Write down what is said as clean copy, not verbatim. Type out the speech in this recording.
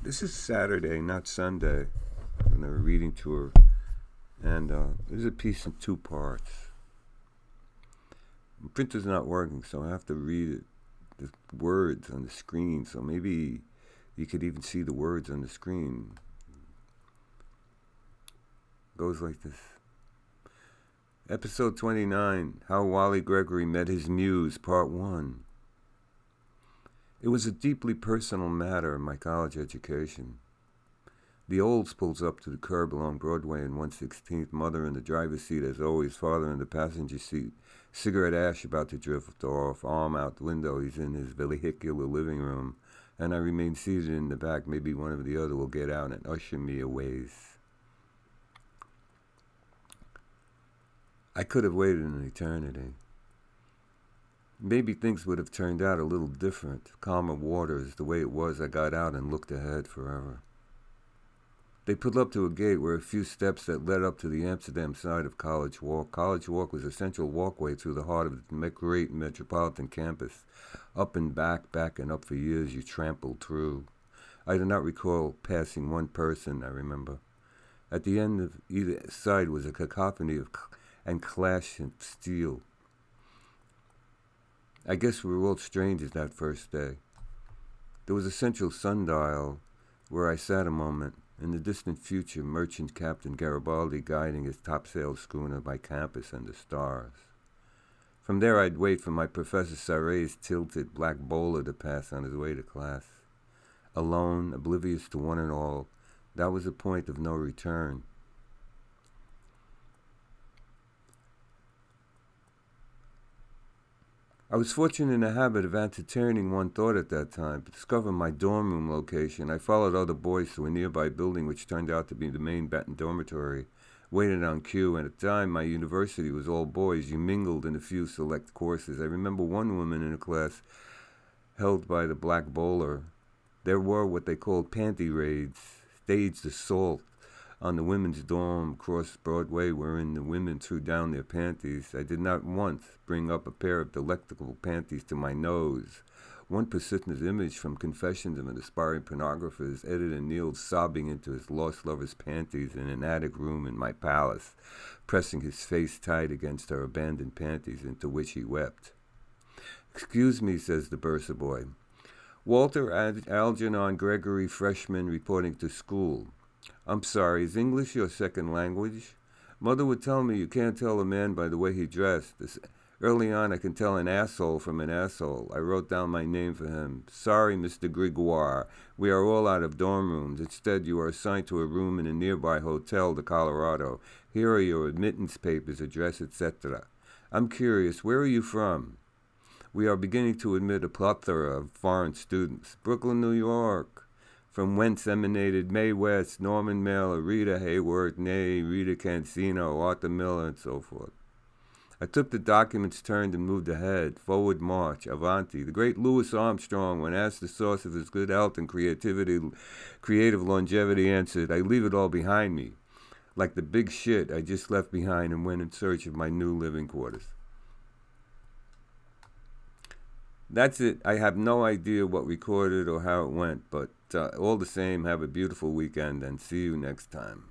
This is Saturday, not Sunday, in a reading tour, and there's a piece in two parts. The printer's not working, so I have to read the words on the screen, so maybe you could even see the words on the screen. It goes like this. Episode 29, How Wally Gregory Met His Muse, Part 1. It was a deeply personal matter, my college education. The Olds pulls up to the curb along Broadway and 116th, mother in the driver's seat as always, father in the passenger seat, cigarette ash about to drift off, arm out the window. He's in his vehicular living room, and I remain seated in the back. Maybe one of the other will get out and usher me a ways. I could have waited an eternity. Maybe things would have turned out a little different, calmer waters. The way it was, I got out and looked ahead forever. They pulled up to a gate where a few steps that led up to the Amsterdam side of College Walk. College Walk was a central walkway through the heart of the great metropolitan campus. Up and back and up for years you trampled through. I do not recall passing one person, I remember. At the end of either side was a cacophony and clash of steel. I guess we were all strangers that first day. There was a central sundial where I sat a moment. In the distant future, merchant Captain Garibaldi guiding his topsail schooner by campus and the stars. From there I'd wait for my Professor Saray's tilted black bowler to pass on his way to class. Alone, oblivious to one and all, that was a point of no return. I was fortunate in the habit of entertaining one thought at that time. To discover my dorm room location, I followed other boys to a nearby building which turned out to be the main Baton dormitory. Waited on cue, and at the time my university was all boys. You mingled in a few select courses. I remember one woman in a class held by the black bowler. There were what they called panty raids, staged assault on the women's dorm across Broadway, wherein the women threw down their panties. I did not once bring up a pair of delectable panties to my nose. One persistent image from Confessions of an Aspiring Pornographer is Ed and Neil sobbing into his lost lover's panties in an attic room in my palace, pressing his face tight against her abandoned panties, into which he wept. "Excuse me," says the bursar boy. "Walter Algernon Gregory, freshman, reporting to school. I'm sorry, is English your second language? Mother would tell me you can't tell a man by the way he dressed. Early on, I can tell an asshole from an asshole. I wrote down my name for him. Sorry, Mr. Gregory. We are all out of dorm rooms. Instead, you are assigned to a room in a nearby hotel, the Colorado. Here are your admittance papers, address, etc. I'm curious, where are you from? We are beginning to admit a plethora of foreign students. Brooklyn, New York. From whence emanated Mae West, Norman Mailer, Rita Hayworth, Nay, Rita Cancino, Arthur Miller, and so forth. I took the documents, turned, and moved ahead. Forward march, Avanti. The great Louis Armstrong, when asked the source of his good health and creative longevity, answered, I leave it all behind me. Like the big shit I just left behind and went in search of my new living quarters. That's it. I have no idea what recorded or how it went, but all the same, have a beautiful weekend and see you next time.